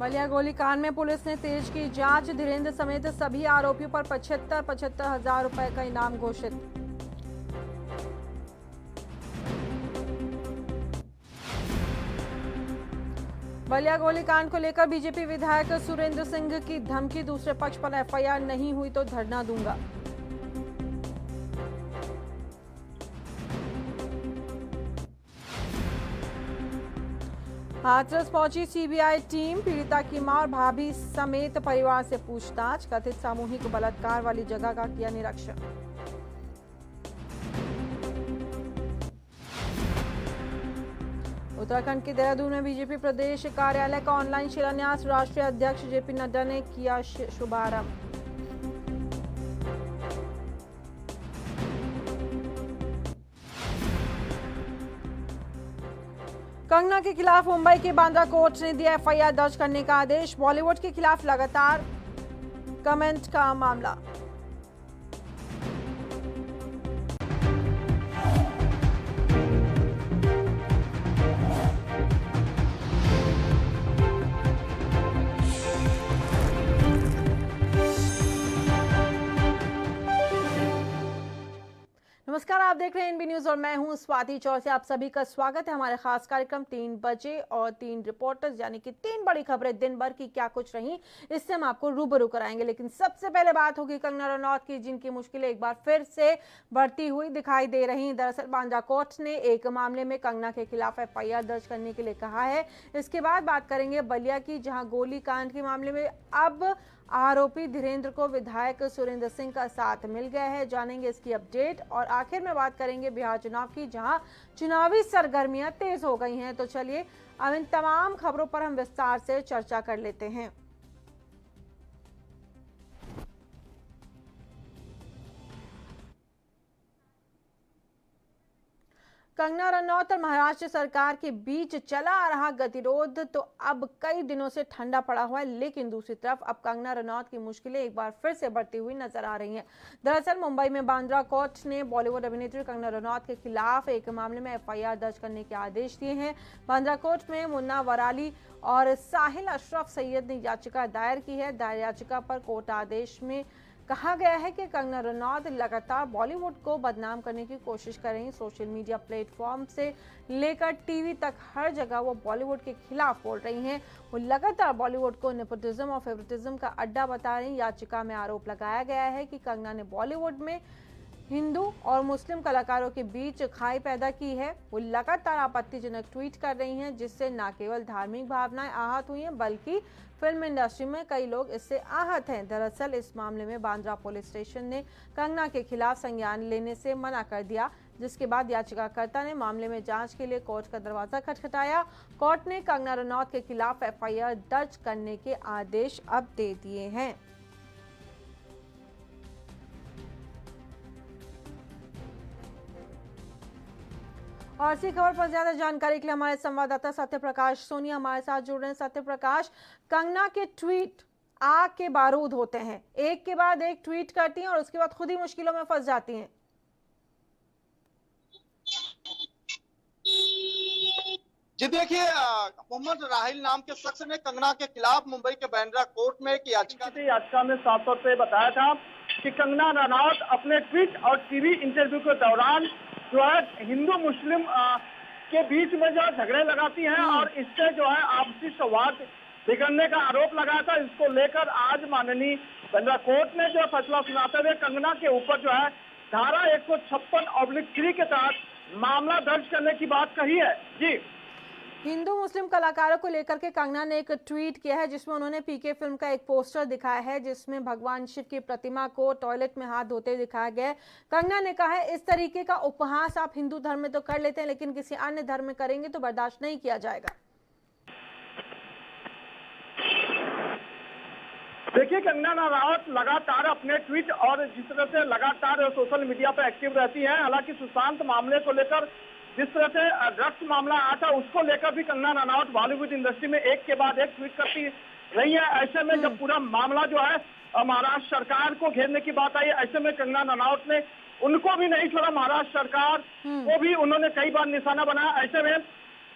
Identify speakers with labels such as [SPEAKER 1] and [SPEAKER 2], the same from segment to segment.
[SPEAKER 1] बलिया गोलीकांड में पुलिस ने तेज की जांच। धीरेन्द्र समेत सभी आरोपियों पर 75 हजार रुपए का इनाम घोषित। बलिया गोलीकांड को लेकर बीजेपी विधायक सुरेंद्र सिंह की धमकी। दूसरे पक्ष पर एफआईआर नहीं हुई तो धरना दूंगा। हाथरस पहुंची सीबीआई टीम। पीड़िता की मां और भाभी समेत परिवार से पूछताछ। कथित सामूहिक बलात्कार वाली जगह का किया निरीक्षण। उत्तराखंड के देहरादून में बीजेपी प्रदेश कार्यालय का ऑनलाइन शिलान्यास। राष्ट्रीय अध्यक्ष जेपी नड्डा ने किया शुभारंभ। कंगना के खिलाफ मुंबई के बांद्रा कोर्ट ने दिया एफआईआर दर्ज करने का आदेश। बॉलीवुड के खिलाफ लगातार कमेंट का मामला। नमस्कार, आप देख रहे हैं एनबी न्यूज और मैं हूं स्वाति चौरसिया। आप सभी का स्वागत है हमारे खास कार्यक्रम 3 बजे और 3 रिपोर्टर्स, यानी कि 3 बड़ी खबरें दिन भर की क्या कुछ रही, इससे हम आपको रूबरू कराएंगे। लेकिन सबसे पहले बात होगी कंगना रनौत की, जिनकी मुश्किलें एक बार फिर से बढ़ती हुई दिखाई दे रही। दरअसल बांद्रा कोर्ट ने एक मामले में कंगना के खिलाफ एफआईआर दर्ज करने के लिए कहा है। इसके बाद बात करेंगे बलिया की, जहां गोलीकांड के मामले में अब आरोपी धीरेन्द्र को विधायक सुरेंद्र सिंह का साथ मिल गया है। जानेंगे इसकी अपडेट और आखिर में बात करेंगे बिहार चुनाव की, जहां चुनावी सरगर्मियां तेज हो गई हैं। तो चलिए अब इन तमाम खबरों पर हम विस्तार से चर्चा कर लेते हैं। कंगना रनौत और महाराष्ट्र सरकार के बीच चला आ रहा गतिरोध तो अब कई दिनों से ठंडा पड़ा हुआ है, लेकिन दूसरी तरफ अब कंगना रनौत की मुश्किलें एक बार फिर से बढ़ती हुई नजर आ रही हैं। दरअसल मुंबई में बांद्रा कोर्ट ने बॉलीवुड अभिनेत्री कंगना रनौत के खिलाफ एक मामले में एफआईआर दर्ज करने के आदेश दिए हैं। बांद्रा कोर्ट में मुन्ना वराली और साहिल अशरफ सैयद ने याचिका दायर की है। दायर याचिका पर कोर्ट आदेश में कहा गया है कि कंगना रनौत लगातार बॉलीवुड को बदनाम करने की कोशिश कर रही। सोशल मीडिया प्लेटफॉर्म से लेकर टीवी तक हर जगह वो बॉलीवुड के खिलाफ बोल रही हैं। वो लगातार बॉलीवुड को नेपोटिज्म और फेवरेटिज्म का अड्डा बता रही। याचिका में आरोप लगाया गया है कि कंगना ने बॉलीवुड में हिंदू और मुस्लिम कलाकारों के बीच खाई पैदा की है। वो लगातार आपत्तिजनक ट्वीट कर रही हैं, जिससे न केवल धार्मिक भावनाएं आहत हुई हैं, बल्कि फिल्म इंडस्ट्री में कई लोग इससे आहत हैं। दरअसल इस मामले में बांद्रा पुलिस स्टेशन ने कंगना के खिलाफ संज्ञान लेने से मना कर दिया, जिसके बाद याचिकाकर्ता ने मामले में जांच के लिए कोर्ट का दरवाजा खटखटाया। कोर्ट ने कंगना रनौत के खिलाफ एफआईआर दर्ज करने के आदेश अब दे दिए हैं। और इसी खबर पर ज्यादा जानकारी के लिए हमारे संवाददाता सत्य प्रकाश सोनी हमारे साथ जुड़ रहे हैं। सत्य प्रकाश, कंगना के ट्वीट आग के बारूद होते हैं, एक के बाद एक ट्वीट करती हैं और उसके बाद खुद ही मुश्किलों में फंस जाती हैं।
[SPEAKER 2] जी देखिए, मोहम्मद राहिल नाम के शख्स ने कंगना के खिलाफ मुंबई के बांद्रा कोर्ट में एक याचिका में साफ तौर पे बताया था कि कंगना रनौत अपने ट्वीट और टीवी इंटरव्यू के दौरान जो है हिंदू मुस्लिम के बीच में जो झगड़े लगाती हैं और इससे जो है आपसी सौहार्द बिगड़ने का आरोप लगाया था। इसको लेकर आज माननीय बांद्रा कोर्ट ने जो फैसला सुनाते हुए कंगना के ऊपर जो है धारा 156/3 के तहत मामला दर्ज करने की बात कही है। जी,
[SPEAKER 1] हिंदू मुस्लिम कलाकारों को लेकर के कंगना ने एक ट्वीट किया है, जिसमें उन्होंने पीके फिल्म का एक पोस्टर दिखाया है, जिसमें भगवान शिव की प्रतिमा को टॉयलेट में हाथ धोते दिखाया गया है। कंगना ने कहा है, इस तरीके का उपहास आप हिंदू धर्म में तो कर लेते हैं, लेकिन किसी अन्य धर्म में करेंगे तो बर्दाश्त नहीं किया जाएगा।
[SPEAKER 2] देखिए, कंगना रनौत लगातार अपने ट्वीट और जिस तरह से लगातार सोशल मीडिया पर एक्टिव रहती हैं। हालांकि सुशांत मामले को लेकर जिस तरह से ड्रग्स मामला आया था, उसको लेकर भी कंगना रनौत बॉलीवुड इंडस्ट्री में एक के बाद एक ट्वीट करती रही है। ऐसे में जब पूरा मामला जो है महाराष्ट्र सरकार को घेरने की बात आई, ऐसे में कंगना रनौत ने उनको भी नहीं छोड़ा, महाराष्ट्र सरकार को भी उन्होंने कई बार निशाना बनाया। ऐसे में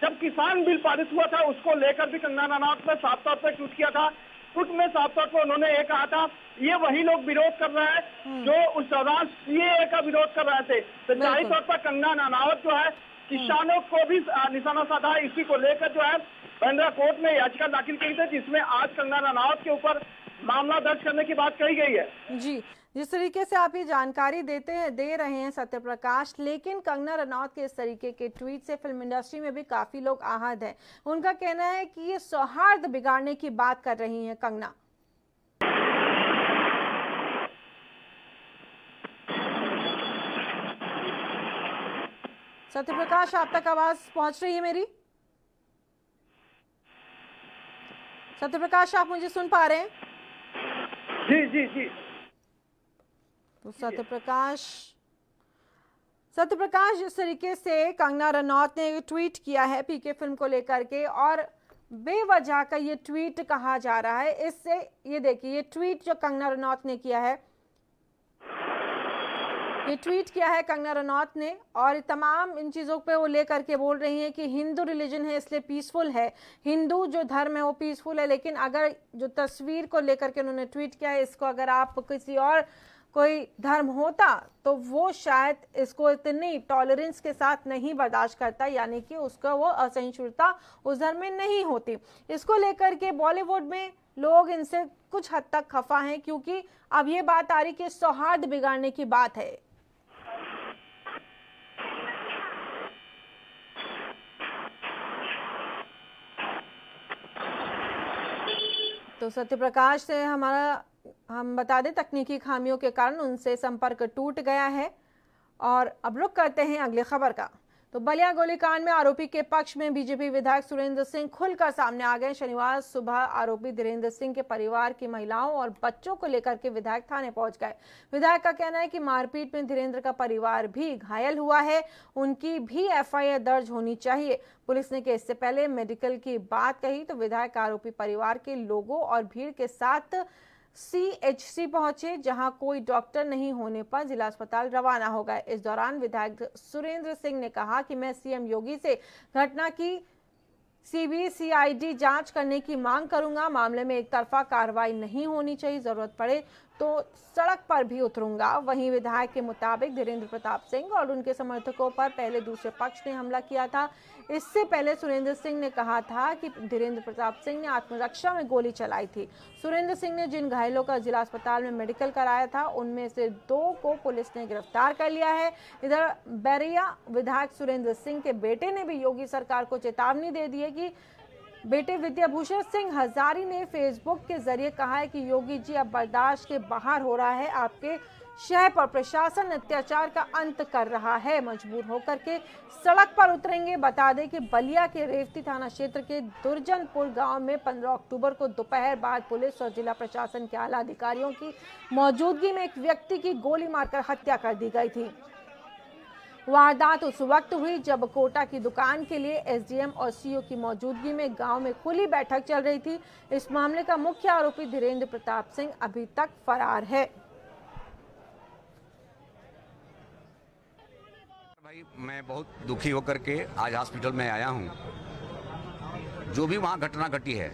[SPEAKER 2] जब किसान बिल पारित हुआ था उसको लेकर भी कंगना रनौत ने साफ तौर पर ट्वीट किया था। ट्वीट में साफ तौर पर उन्होंने ये कहा था, ये वही लोग विरोध कर रहे हैं जो उस दौरान सीएए का विरोध कर रहे थे। तो जाहिर तौर पर कंगना रनौत जो है किसानों को भी निशाना साधा है। इसी को लेकर जो है बांद्रा कोर्ट में याचिका दाखिल की गई, जिसमें आज कंगना रनौत के ऊपर मामला दर्ज करने की बात कही गई है।
[SPEAKER 1] जी, जिस तरीके से आप ये जानकारी दे रहे हैं सत्य प्रकाश, लेकिन कंगना रनौत के इस तरीके के ट्वीट से फिल्म इंडस्ट्री में भी काफी लोग आहत हैं। उनका कहना है कि ये सौहार्द बिगाड़ने की बात कर रही हैं कंगना। सत्य प्रकाश, आप तक आवाज पहुंच रही है मेरी? सत्य प्रकाश, आप मुझे सुन पा रहे हैं?
[SPEAKER 2] जी जी जी।
[SPEAKER 1] तो सत्य प्रकाश जिस तरीके से कंगना रनौत ने ट्वीट किया है पीके फिल्म को लेकर के, और बेवजह का ये ट्वीट कहा जा रहा है, इससे ये देखिए ये ट्वीट जो कंगना रनौत ने किया है, ये ट्वीट किया है कंगना रनौत ने, और तमाम इन चीज़ों पे वो लेकर के बोल रही हैं कि हिंदू रिलीजन है इसलिए पीसफुल है, हिंदू जो धर्म है वो पीसफुल है। लेकिन अगर जो तस्वीर को लेकर के उन्होंने ट्वीट किया है, इसको अगर आप किसी और कोई धर्म होता तो वो शायद इसको इतनी टॉलरेंस के साथ नहीं बर्दाश्त करता, यानी कि उसका वो असहिष्णुता उस धर्म में नहीं होती। इसको लेकर के बॉलीवुड में लोग इनसे कुछ हद तक खफा हैं, क्योंकि अब ये बात आ रही कि सौहार्द बिगाड़ने की बात है। तो सत्य प्रकाश से हम बता दें तकनीकी खामियों के कारण उनसे संपर्क टूट गया है। और अब रुक करते हैं अगली खबर का। तो बलिया गोलीकांड में आरोपी के पक्ष में बीजेपी विधायक सुरेंद्र सिंह खुलकर सामने आ गए। शनिवार सुबह आरोपी धीरेन्द्र सिंह के परिवार की महिलाओं और बच्चों को लेकर के विधायक थाने पहुंच गए। विधायक का कहना है कि मारपीट में धीरेन्द्र का परिवार भी घायल हुआ है, उनकी भी एफआईआर दर्ज होनी चाहिए। पुलिस ने केस से पहले मेडिकल की बात कही तो विधायक आरोपी परिवार के लोगों और भीड़ के साथ सीएचसी पहुंचे, जहां कोई डॉक्टर नहीं होने पर जिला अस्पताल रवाना हो गए। इस दौरान विधायक सुरेंद्र सिंह ने कहा कि मैं सीएम योगी से घटना की सीबीसीआईडी जांच करने की मांग करूंगा। मामले में एक तरफा कार्रवाई नहीं होनी चाहिए, जरूरत पड़े तो सड़क पर भी उतरूंगा। वहीं विधायक के मुताबिक धीरेन्द्र प्रताप सिंह और उनके समर्थकों पर पहले दूसरे पक्ष ने हमला किया था। इससे पहले सुरेंद्र सिंह ने कहा था कि धीरेन्द्र प्रताप सिंह ने आत्मरक्षा में गोली चलाई थी। सुरेंद्र सिंह ने जिन घायलों का जिला अस्पताल में मेडिकल कराया था, उनमें से 2 को पुलिस ने गिरफ्तार कर लिया है। इधर बैरिया विधायक सुरेंद्र सिंह के बेटे ने भी योगी सरकार को चेतावनी दे दी है कि बेटे विद्याभूषण सिंह हजारी ने फेसबुक के जरिए कहा है कि योगी जी अब बर्दाश्त के बाहर हो रहा है, आपके शहर पर प्रशासन अत्याचार का अंत कर रहा है, मजबूर होकर के सड़क पर उतरेंगे। बता दें कि बलिया के रेवती थाना क्षेत्र के दुर्जनपुर गांव में 15 अक्टूबर को दोपहर बाद पुलिस और जिला प्रशासन के आला अधिकारियों की मौजूदगी में एक व्यक्ति की गोली मारकर हत्या कर दी गई थी। वारदात उस वक्त हुई जब कोटा की दुकान के लिए एसडीएम और सीओ की मौजूदगी में गांव में खुली बैठक चल रही थी। इस मामले का मुख्य आरोपी धीरेन्द्र प्रताप सिंह अभी तक फरार है।
[SPEAKER 3] भाई मैं बहुत दुखी होकर के आज हॉस्पिटल में आया हूं। जो भी वहां घटना घटी है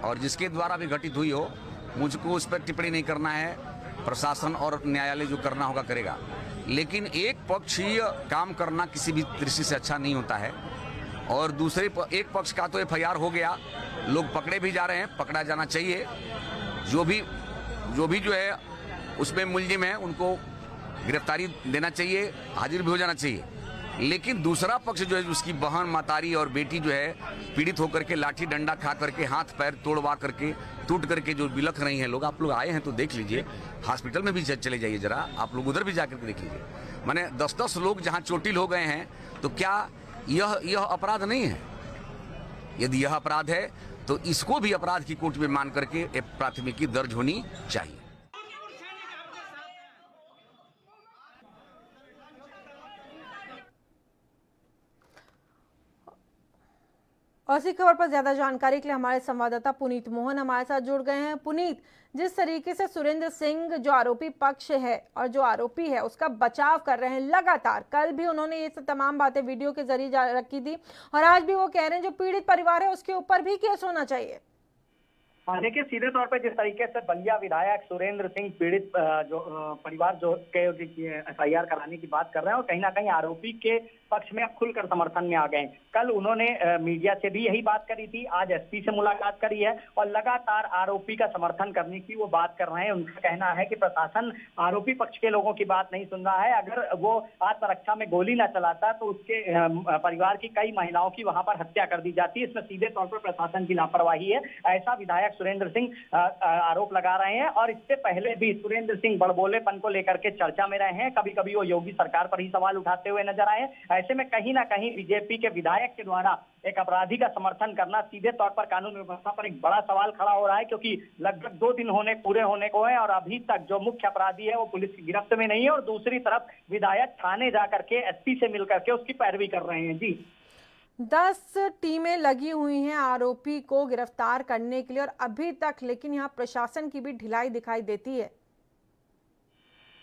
[SPEAKER 3] और जिसके द्वारा भी घटित हुई हो, मुझको उस पर टिप्पणी नहीं करना है। प्रशासन और न्यायालय जो करना होगा करेगा, लेकिन एक पक्षीय काम करना किसी भी दृष्टि से अच्छा नहीं होता है। और दूसरे एक पक्ष का तो एफआईआर हो गया, लोग पकड़े भी जा रहे हैं, पकड़ा जाना चाहिए। जो भी जो है उसमें मुलजिम है उनको गिरफ्तारी देना चाहिए, हाजिर भी हो जाना चाहिए। लेकिन दूसरा पक्ष जो है, उसकी बहन, मातारी और बेटी जो है पीड़ित होकर के लाठी डंडा खा करके, हाथ पैर तोड़वा करके, टूट करके जो बिलख रही हैं लोग। आप लोग आए हैं तो देख लीजिए, हॉस्पिटल में भी चले जाइए जरा, आप लोग उधर भी जाकर के देख लीजिए। माने 10-10 लोग जहां चोटिल हो गए हैं, तो क्या यह अपराध नहीं है? यदि यह अपराध है तो इसको भी अपराध की कोर्ट में मान करके प्राथमिकी दर्ज होनी चाहिए।
[SPEAKER 1] और इसी खबर पर ज्यादा जानकारी के लिए हमारे संवाददाता पुनीत मोहन हमारे साथ जुड़ गए हैं। पुनीत, जिस तरीके से सुरेंद्र सिंह जो आरोपी पक्ष है और जो आरोपी है उसका बचाव कर रहे हैं लगातार, कल भी उन्होंने ये तमाम बातें वीडियो के जरिए रखी थी और आज भी वो कह रहे हैं जो पीड़ित परिवार है उसके ऊपर भी केस होना चाहिए।
[SPEAKER 4] हाँ, देखिए सीधे तौर पे जिस तरीके से बलिया विधायक सुरेंद्र सिंह पीड़ित जो परिवार जो के FIR कराने की बात कर रहे हैं और कहीं ना कहीं आरोपी के पक्ष में अब खुलकर समर्थन में आ गए। कल उन्होंने मीडिया से भी यही बात करी थी, आज SP से मुलाकात करी है और लगातार आरोपी का समर्थन करने की वो बात कर रहे हैं। उनका कहना है कि प्रशासन आरोपी पक्ष के लोगों की बात नहीं सुन रहा है। अगर वो आत्मरक्षा में गोली न चलाता तो उसके परिवार की कई महिलाओं की वहां पर हत्या कर दी जाती। इसमें सीधे तौर पर प्रशासन की लापरवाही है, ऐसा विधायक सुरेंद्र सिंह आरोप लगा रहे हैं। और इससे पहले भी सुरेंद्र सिंह बड़बोलेपन को लेकर के चर्चा में रहे हैं, कभी कभी वो योगी सरकार पर ही सवाल उठाते हुए नजर आए। ऐसे में कहीं ना कहीं बीजेपी के विधायक के द्वारा एक अपराधी का समर्थन करना सीधे तौर पर कानून व्यवस्था पर एक बड़ा सवाल खड़ा हो रहा है, क्योंकि लगभग 2 दिन पूरे होने को है और अभी तक जो मुख्य अपराधी है वो पुलिस की गिरफ्त में नहीं है और दूसरी तरफ विधायक थाने जाकर के SP से मिलकर के उसकी पैरवी कर रहे हैं। जी,
[SPEAKER 1] 10 टीमें लगी हुई हैं आरोपी को गिरफ्तार करने के लिए और अभी तक लेकिन यहाँ प्रशासन की भी ढिलाई दिखाई देती है।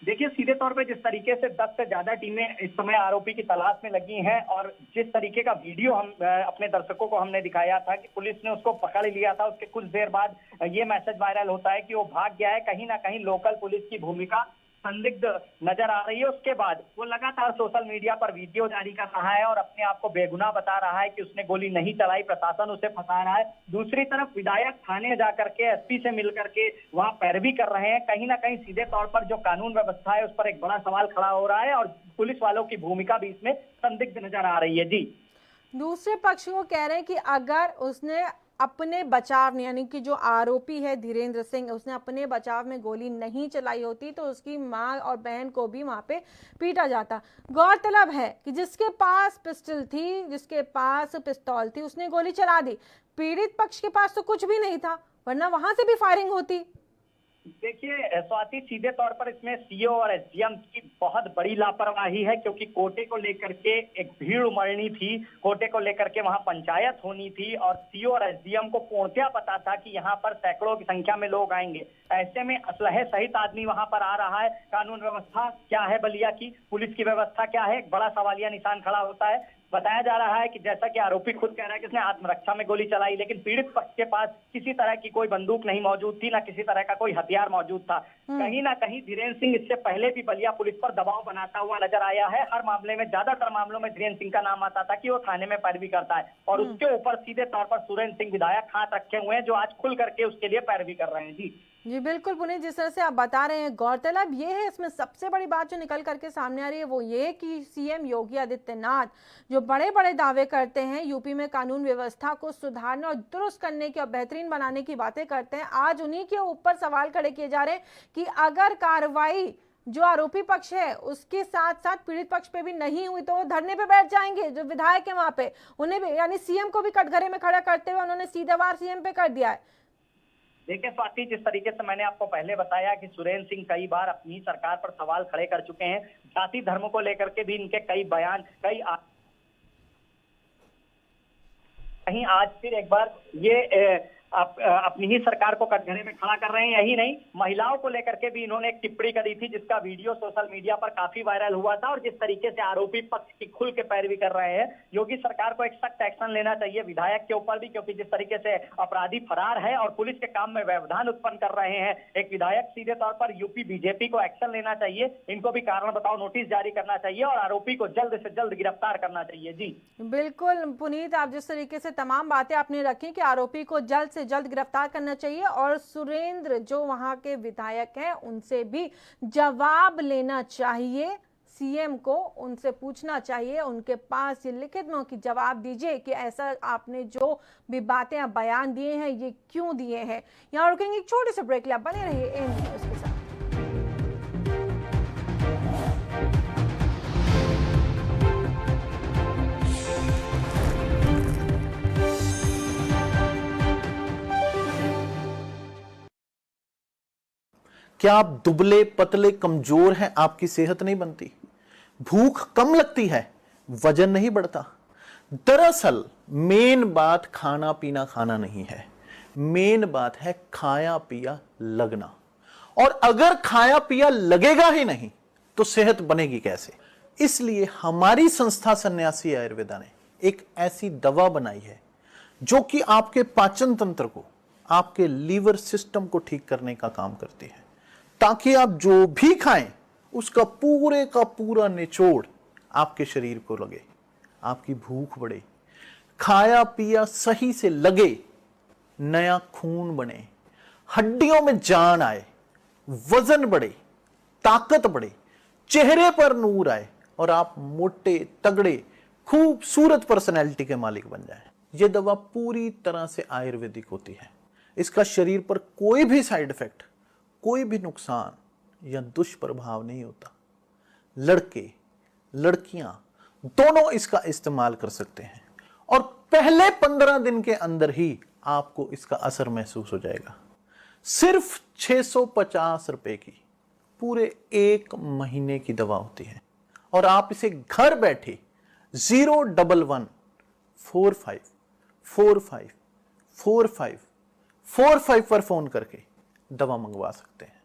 [SPEAKER 4] देखिए सीधे तौर पे जिस तरीके से 10 से ज्यादा टीमें इस समय आरोपी की तलाश में लगी हैं और जिस तरीके का वीडियो हम अपने दर्शकों को हमने दिखाया था कि पुलिस ने उसको पकड़ लिया था, उसके कुछ देर बाद ये मैसेज वायरल होता है कि वो भाग गया है। कहीं ना कहीं लोकल पुलिस की भूमिका संदिग्ध नजर आ रही है। उसके बाद वो लगातार सोशल मीडिया पर वीडियो जारी कर रहा है और अपने आप को बेगुनाह बता रहा है कि उसने गोली नहीं चलाई, प्रशासन उसे फंसा रहा है। दूसरी तरफ विधायक थाने जाकर के SP से मिलकर के वहां पैरवी कर रहे हैं। कहीं ना कहीं सीधे तौर पर जो कानून व्यवस्था है उस पर एक बड़ा सवाल खड़ा हो रहा है और पुलिस वालों की भूमिका भी इसमें संदिग्ध नजर आ रही है। जी,
[SPEAKER 1] दूसरे पक्ष को कह रहे हैं कि अगर उसने अपने बचाव में, यानी कि जो आरोपी है धीरेन्द्र सिंह, उसने अपने बचाव में गोली नहीं चलाई होती तो उसकी मां और बहन को भी वहां पे पीटा जाता। गौरतलब है कि जिसके पास पिस्टल थी, जिसके पास पिस्तौल थी, उसने गोली चला दी। पीड़ित पक्ष के पास तो कुछ भी नहीं था, वरना वहां से भी फायरिंग होती।
[SPEAKER 4] देखिए स्वाति, सीधे तौर पर इसमें CO और SDM की बहुत बड़ी लापरवाही है, क्योंकि कोटे को लेकर के एक भीड़ उमड़नी थी, कोटे को लेकर के वहां पंचायत होनी थी और CO और SDM को पूर्णतया पता था कि यहाँ पर सैकड़ों की संख्या में लोग आएंगे। ऐसे में असलहे सहित आदमी वहां पर आ रहा है। कानून व्यवस्था क्या है बलिया की, पुलिस की व्यवस्था क्या है, एक बड़ा सवालिया निशान खड़ा होता है। बताया जा रहा है कि जैसा कि आरोपी खुद कह रहा है कि उसने आत्मरक्षा में गोली चलाई, लेकिन पीड़ित पक्ष के पास किसी तरह की कोई बंदूक नहीं मौजूद थी, ना किसी तरह का कोई हथियार मौजूद था। कहीं ना कहीं धीरेन्द्र सिंह इससे पहले भी बलिया पुलिस पर दबाव बनाता हुआ नजर आया है। हर मामले में, ज्यादातर मामलों में धीरेन्द्र सिंह का नाम आता था कि वो थाने में पैरवी करता है और उसके ऊपर सीधे तौर पर सुरेंद्र सिंह विधायक हाथ रखे हुए हैं, जो आज खुल करके उसके लिए पैरवी कर रहे हैं। जी
[SPEAKER 1] बिल्कुल पुनीत, जिस तरह से आप बता रहे हैं, गौरतलब ये है इसमें सबसे बड़ी बात जो निकल करके सामने आ रही है वो ये कि CM योगी आदित्यनाथ जो बड़े बड़े दावे करते हैं, यूपी में कानून व्यवस्था को सुधारने और दुरुस्त करने की और बेहतरीन बनाने की बातें करते हैं, आज उन्हीं के ऊपर सवाल खड़े किए जा रहे हैं कि अगर कार्रवाई जो आरोपी पक्ष है उसके साथ साथ पीड़ित पक्ष पे भी नहीं हुई तो वो धरने पे बैठ जाएंगे। जो विधायक है वहां पे, उन्हें भी, यानी CM को भी कटघरे में खड़ा करते हुए उन्होंने सीधे वार CM पे कर दिया है।
[SPEAKER 4] देखिए स्वाति, जिस तरीके से मैंने आपको पहले बताया कि सुरेंद्र सिंह कई बार अपनी सरकार पर सवाल खड़े कर चुके हैं, जाति धर्म को लेकर के भी इनके कई बयान, कहीं आज फिर एक बार ये अपनी ही सरकार को कटघरे में खड़ा कर रहे हैं। यही नहीं, महिलाओं को लेकर के भी इन्होंने एक टिप्पणी करी थी जिसका वीडियो सोशल मीडिया पर काफी वायरल हुआ था और जिस तरीके से आरोपी पक्ष की खुल के पैरवी कर रहे हैं। योगी सरकार को एक सख्त एक्शन लेना चाहिए विधायक के ऊपर भी, क्योंकि जिस तरीके से अपराधी फरार है और पुलिस के काम में व्यवधान उत्पन्न कर रहे हैं, एक विधायक सीधे तौर पर यूपी बीजेपी को एक्शन लेना चाहिए, इनको भी कारण बताओ नोटिस जारी करना चाहिए और आरोपी को जल्द से जल्द गिरफ्तार करना चाहिए। जी
[SPEAKER 1] बिल्कुल पुनीत, आप जिस तरीके से तमाम बातें आपने रखी कि आरोपी को जल्द से जल्द गिरफ्तार करना चाहिए और सुरेंद्र जो वहां के विधायक हैं उनसे भी जवाब लेना चाहिए, CM को उनसे पूछना चाहिए, उनके पास ये लिखित में कि जवाब दीजिए कि ऐसा आपने जो भी बातें आप बयान दिए हैं ये क्यों दिए हैं। यहाँ रुकेंगे एक छोटे से ब्रेक, बने रहिए इन न्यूज़ के साथ।
[SPEAKER 5] क्या आप दुबले पतले कमजोर हैं, आपकी सेहत नहीं बनती, भूख कम लगती है, वजन नहीं बढ़ता, दरअसल मेन बात खाना पीना खाना नहीं है, मेन बात है खाया पिया लगना। और अगर खाया पिया लगेगा ही नहीं तो सेहत बनेगी कैसे? इसलिए हमारी संस्था सन्यासी आयुर्वेदा ने एक ऐसी दवा बनाई है जो कि आपके पाचन तंत्र को, आपके लीवर सिस्टम को ठीक करने का काम करती है, ताकि आप जो भी खाएं उसका पूरे का पूरा निचोड़ आपके शरीर को लगे, आपकी भूख बढ़े, खाया पिया सही से लगे, नया खून बने, हड्डियों में जान आए, वजन बढ़े, ताकत बढ़े, चेहरे पर नूर आए और आप मोटे तगड़े खूबसूरत पर्सनैलिटी के मालिक बन जाएं। यह दवा पूरी तरह से आयुर्वेदिक होती है। इसका शरीर पर कोई भी साइड इफेक्ट, कोई भी नुकसान या दुष्प्रभाव नहीं होता। लड़के लड़कियां दोनों इसका इस्तेमाल कर सकते हैं और पहले 15 दिन के अंदर ही आपको इसका असर महसूस हो जाएगा। सिर्फ 650 रुपए की पूरे 1 महीने की दवा होती है और आप इसे घर बैठे 01145454545 पर फोन करके दवा मंगवा सकते हैं।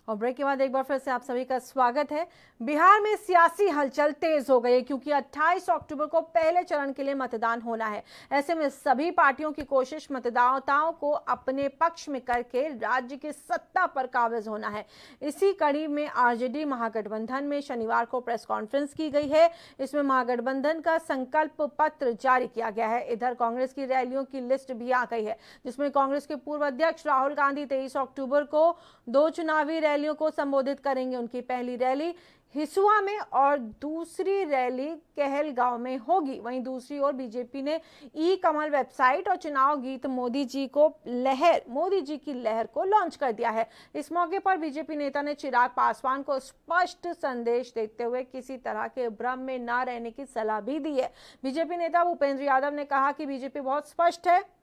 [SPEAKER 1] और ब्रेक के बाद एक बार फिर से आप सभी का स्वागत है। बिहार में सियासी हलचल तेज हो गई है क्योंकि 28 अक्टूबर को पहले चरण के लिए मतदान होना है। ऐसे में सभी पार्टियों की कोशिश मतदाताओं को अपने पक्ष में करके राज्य की सत्ता पर काबिज होना है। इसी कड़ी में आरजेडी महागठबंधन में शनिवार को प्रेस कॉन्फ्रेंस की गई है। इसमें महागठबंधन का संकल्प पत्र जारी किया गया है। इधर कांग्रेस की रैलियों की लिस्ट भी आ गई है, जिसमें कांग्रेस के पूर्व अध्यक्ष राहुल गांधी 23 अक्टूबर को 2 चुनावी रैलियों को संबोधित करेंगे। उनकी पहली रैली हिसुआ में और दूसरी रैली कहलगांव में होगी। वहीं दूसरी ओर बीजेपी ने ई कमल वेबसाइट और चुनाव गीत मोदी जी की लहर को लॉन्च कर दिया है। इस मौके पर बीजेपी नेता ने चिराग पासवान को स्पष्ट संदेश देते हुए किसी तरह के भ्रम में न रहने की सलाह भी दी है। बीजेपी नेता भूपेंद्र यादव ने कहा कि बीजेपी बहुत स्पष्ट है,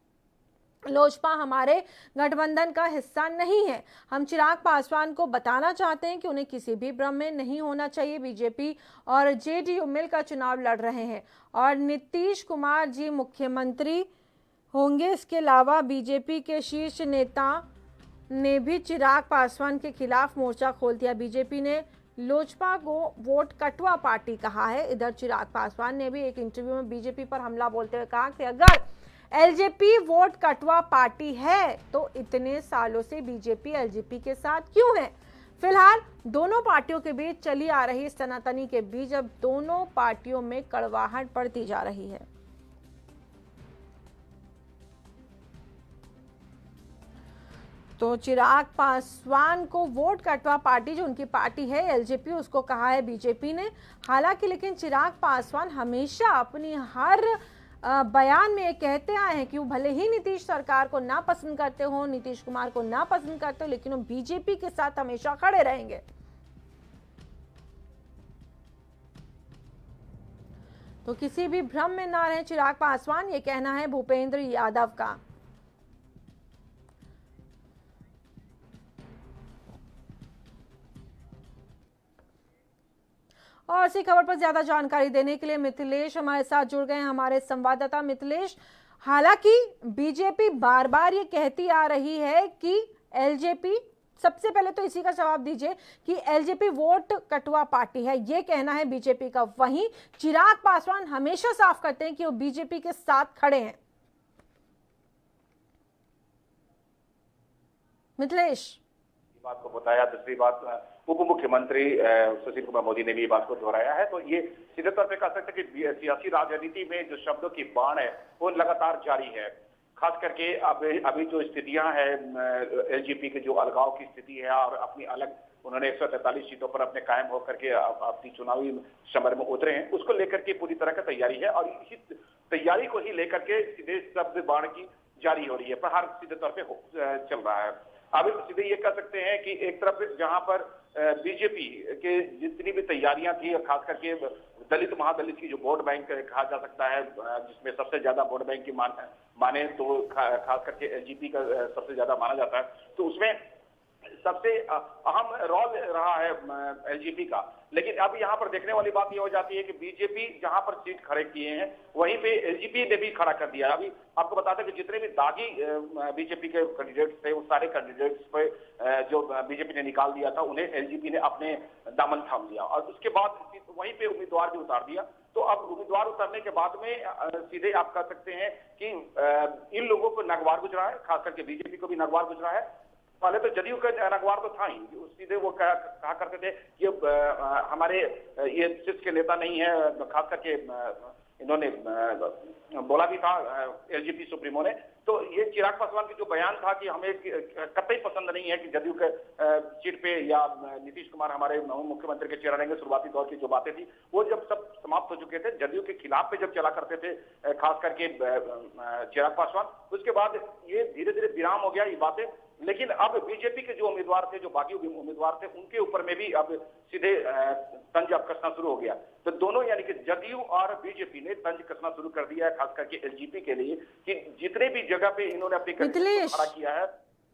[SPEAKER 1] लोजपा हमारे गठबंधन का हिस्सा नहीं है। हम चिराग पासवान को बताना चाहते हैं कि उन्हें किसी भी भ्रम में नहीं होना चाहिए। बीजेपी और जेडीयू मिलकर चुनाव लड़ रहे हैं और नीतीश कुमार जी मुख्यमंत्री होंगे। इसके अलावा बीजेपी के शीर्ष नेता ने भी चिराग पासवान के खिलाफ मोर्चा खोल दिया। बीजेपी ने लोजपा को वोट कटवा पार्टी कहा है। इधर चिराग पासवान ने भी एक इंटरव्यू में बीजेपी पर हमला बोलते हुए कहा कि अगर एलजेपी वोट कटवा पार्टी है तो इतने सालों से बीजेपी एलजेपी के साथ क्यों है? फिलहाल दोनों पार्टियों के बीच चली आ रही सनातनी के बीच अब दोनों पार्टियों में कड़वाहट बढ़ती जा रही है। तो चिराग पासवान को वोट कटवा पार्टी, जो उनकी पार्टी है एलजेपी, उसको कहा है बीजेपी ने। हालांकि लेकिन चिराग पासवान हमेशा अपनी हर बयान में कहते आए हैं कि वो भले ही नीतीश सरकार को ना पसंद करते हो, नीतीश कुमार को ना पसंद करते हो, लेकिन वो बीजेपी के साथ हमेशा खड़े रहेंगे। तो किसी भी भ्रम में ना रहे चिराग पासवान, ये कहना है भूपेंद्र यादव का। और इसी खबर पर ज्यादा जानकारी देने के लिए मिथिलेश हमारे साथ जुड़ गए हैं, हमारे संवाददाता। मिथिलेश, हालांकि बीजेपी बार बार ये कहती आ रही है कि एलजेपी, सबसे पहले तो इसी का जवाब दीजिए कि एलजेपी वोट कटवा पार्टी है, ये कहना है बीजेपी का। वहीं चिराग पासवान हमेशा साफ करते हैं कि वो बीजेपी के साथ खड़े हैं। मिथिलेश,
[SPEAKER 6] बात को बताया। दूसरी बात, उप मुख्यमंत्री सुशील कुमार मोदी ने भी बात को दोहराया है। तो ये सीधे तौर पे कह सकते हैं कि सियासी राजनीति में जो शब्दों की बाढ़ है वो लगातार जारी है। खास करके अभी जो स्थितियां हैं, एलजेपी के जो अलगाव की स्थिति है और अपनी अलग उन्होंने 143 सीटों पर अपने कायम होकर के अपनी चुनावी समर में उतरे हैं, उसको लेकर के पूरी तरह की तैयारी है और इसी तैयारी को ही लेकर के सीधे शब्द बाण की जारी हो रही है, प्रहार सीधे तौर पे चल रहा है। अब सीधे ये कह सकते हैं कि एक तरफ जहां पर बीजेपी के जितनी भी तैयारियां थी, खास करके दलित महादलित की जो वोट बैंक कहा जा सकता है, जिसमें सबसे ज्यादा वोट बैंक की माने तो खास करके एलजीपी का सबसे ज्यादा माना जाता है, तो उसमें सबसे अहम रोल रहा है एलजीपी का। लेकिन अब यहाँ पर देखने वाली बात ये हो जाती है कि बीजेपी जहां पर सीट खड़े किए हैं वहीं पे एलजीपी ने भी खड़ा कर दिया। अभी आपको बताते हैं कि जितने भी दागी बीजेपी के कैंडिडेट्स थे, उस सारे कैंडिडेट्स पे जो बीजेपी ने निकाल दिया था, उन्हें एलजीपी ने अपने दामन थाम लिया और उसके बाद वहीं पे उम्मीदवार भी उतार दिया। तो अब उम्मीदवार उतरने के बाद में सीधे आप कह सकते हैं कि इन लोगों को नगवार गुजरा है, खास करके बीजेपी को भी नगवार गुजरा है। पहले तो जदयू का नगवार तो था ही, सीधे वो कहा करते थे कि हमारे ये सिर्फ के नेता नहीं है, खास करके इन्होंने बोला भी था एलजीपी सुप्रीमो ने। तो ये चिराग पासवान की जो बयान था कि हमें कतई पसंद नहीं है कि जदयू के सीट पे या नीतीश कुमार हमारे मुख्यमंत्री के चेहरा रहेंगे, शुरुआती दौर की जो बातें थी वो जब सब समाप्त हो चुके थे, जदयू के खिलाफ पे जब चला करते थे खास करके चिराग पासवान, उसके बाद ये धीरे धीरे विराम हो गया ये बातें। लेकिन अब बीजेपी के जो उम्मीदवार थे, जो बाकी उम्मीदवार थे, उनके ऊपर में भी अब सीधे तंज अब कसना शुरू हो गया। तो दोनों यानी कि जदयू और बीजेपी ने तंज कसना शुरू कर दिया है, खास करके एलजीपी के लिए, कि जितने भी जगह पे इन्होंने अपनी खड़ा किया है।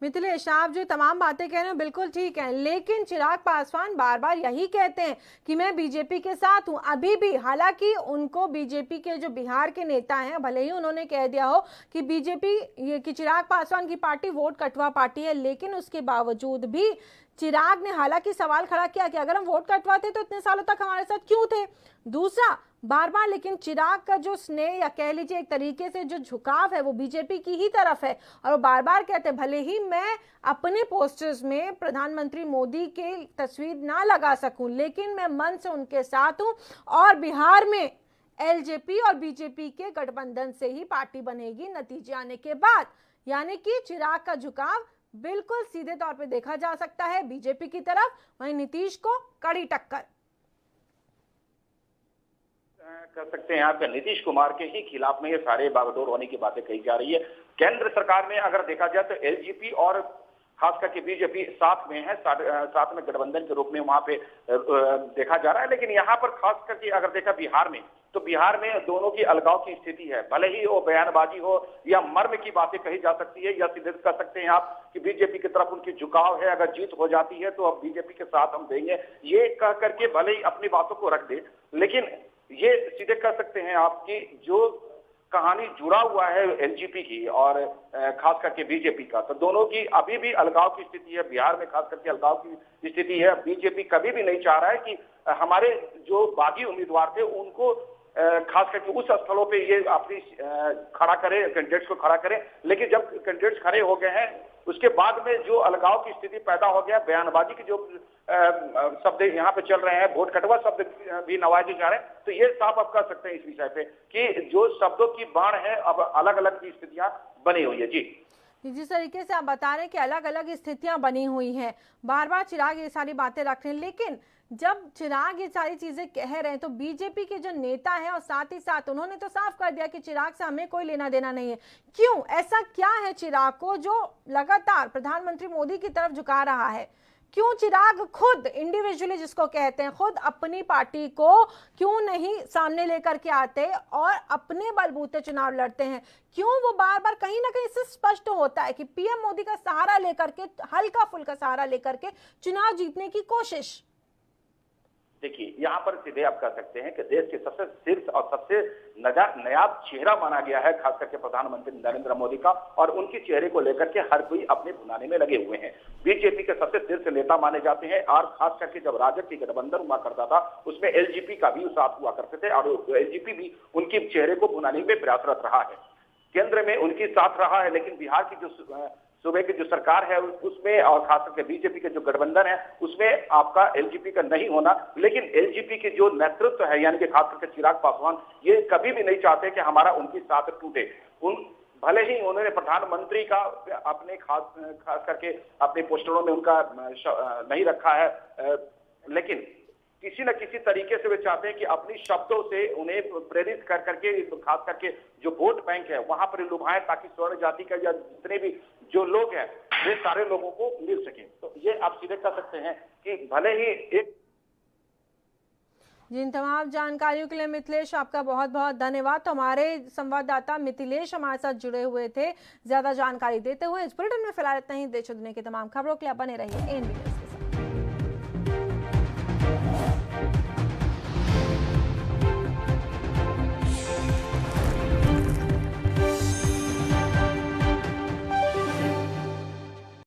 [SPEAKER 1] मिथिलेश, आप जो तमाम बातें कह रहे हैं बिल्कुल ठीक है, लेकिन चिराग पासवान बार बार यही कहते हैं कि मैं बीजेपी के साथ हूं अभी भी। हालांकि उनको बीजेपी के जो बिहार के नेता हैं, भले ही उन्होंने कह दिया हो कि बीजेपी ये कि चिराग पासवान की पार्टी वोट कटवा पार्टी है, लेकिन उसके बावजूद भी चिराग ने हालांकि सवाल खड़ा किया कि अगर हम वोट कटवाते तो इतने सालों तक हमारे साथ क्यों थे। दूसरा, बार बार लेकिन चिराग का जो स्नेह या कह लीजिए एक तरीके से जो झुकाव है वो बीजेपी की ही तरफ है, और वो बार बार कहते हैं भले ही मैं अपने पोस्टर्स में प्रधानमंत्री मोदी के तस्वीर ना लगा सकूं, लेकिन मैं मन से उनके साथ हूं और बिहार में एलजेपी और बीजेपी के गठबंधन से ही पार्टी बनेगी नतीजे आने के बाद। यानी कि चिराग का झुकाव बिल्कुल सीधे तौर पे देखा जा सकता है बीजेपी की तरफ, वहीं नीतीश को कड़ी टक्कर
[SPEAKER 6] कर सकते हैं। यहाँ पे नीतीश कुमार के ही खिलाफ में ये सारे बागडोर होने की बातें कही जा रही है। केंद्र सरकार में अगर देखा जाए तो एलजीपी और खास करके बीजेपी साथ में है, साथ में गठबंधन के रूप में वहां पे देखा जा रहा है। लेकिन यहाँ पर खास करके अगर देखा बिहार में, तो बिहार में दोनों की अलगाव की स्थिति है। भले ही वो बयानबाजी हो या मर्म की बातें कही जा सकती है, या सीधे कह सकते हैं आप कि बीजेपी की तरफ उनकी झुकाव है, अगर जीत हो जाती है तो अब बीजेपी के साथ हम देंगे, ये कह करके भले ही अपनी बातों को रख दे। लेकिन ये सीधे कह सकते हैं आपकी जो कहानी जुड़ा हुआ है एलजीपी की और खास करके बीजेपी का, तो दोनों की अभी भी अलगाव की स्थिति है। बिहार में खास करके अलगाव की स्थिति है। बीजेपी कभी भी नहीं चाह रहा है कि हमारे जो बागी उम्मीदवार थे उनको खास करके उस स्थलों पे ये अपनी खड़ा करे, कैंडिडेट्स को खड़ा करे। लेकिन जब कैंडिडेट्स खड़े हो गए हैं उसके बाद में जो अलगाव की स्थिति पैदा हो गया, बयानबाजी की जो शब्द यहाँ पे चल रहे हैं, वोट कटवा शब्द भी नवाजे जा रहे हैं, तो ये साफ आप कह सकते हैं इस विषय पे कि जो शब्दों की बाढ़ है अब अलग अलग की स्थितियां बनी हुई है। जी
[SPEAKER 1] जिस तरीके से आप बता रहे हैं कि अलग अलग स्थितियां बनी हुई हैं, बार बार चिराग ये सारी बातें रख रहे हैं, लेकिन जब चिराग ये सारी चीजें कह रहे हैं तो बीजेपी के जो नेता हैं और साथ ही साथ उन्होंने तो साफ कर दिया कि चिराग से हमें कोई लेना देना नहीं है। क्यों, ऐसा क्या है चिराग को जो लगातार प्रधानमंत्री मोदी की तरफ झुका रहा है? क्यों चिराग खुद इंडिविजुअली जिसको कहते हैं, खुद अपनी पार्टी को क्यों नहीं सामने लेकर के आते और अपने बलबूते चुनाव लड़ते हैं? क्यों वो बार बार कहीं ना कहीं इससे स्पष्ट होता है कि पीएम मोदी का सहारा लेकर के, हल्का फुल्का सहारा लेकर के चुनाव जीतने की कोशिश?
[SPEAKER 6] देखिए, यहाँ पर सीधे आप कह सकते हैं कि देश के सबसे शीर्ष और सबसे नायाब चेहरा माना गया है खास करके प्रधानमंत्री नरेंद्र मोदी का, और उनके चेहरे को लेकर के हर कोई अपने भुनाने में लगे हुए हैं। बीजेपी के सबसे शीर्ष नेता माने जाते हैं, और खास करके जब राजग की गठबंधन हुआ करता था उसमें एलजीपी का भी साथ हुआ करते थे, और एलजीपी भी उनके चेहरे को भुनाने में प्रयासरत रहा है। केंद्र में उनकी साथ रहा है, लेकिन बिहार की जो सूबे की जो सरकार है उसमें और खास करके बीजेपी के जो गठबंधन है उसमें आपका एलजीपी का नहीं होना। लेकिन एलजीपी के जो नेतृत्व है यानी कि खास करके चिराग पासवान, ये कभी भी नहीं चाहते कि हमारा उनकी साथ टूटे। उन भले ही उन्होंने प्रधानमंत्री का अपने खास करके अपने पोस्टरों में उनका नहीं रखा है, लेकिन किसी न किसी तरीके से वे चाहते हैं कि अपनी शब्दों से उन्हें प्रेरित कर करके, खास करके जो वोट बैंक है वहां पर लुभाएं, ताकि स्वर्ण जाति का या जितने भी जो लोग हैं वे सारे लोगों को मिल सके। तो ये आप सीधे कह सकते हैं कि भले ही एक
[SPEAKER 1] जिन तमाम जानकारियों के लिए मिथिलेश आपका बहुत बहुत धन्यवाद। तो हमारे संवाददाता मिथिलेश हमारे साथ जुड़े हुए थे ज्यादा जानकारी देते हुए। इस बुलेटिन में फिलहाल इतना ही। देश और दुनिया की तमाम खबरों के लिए बने रहिए एएनबी न्यूज़।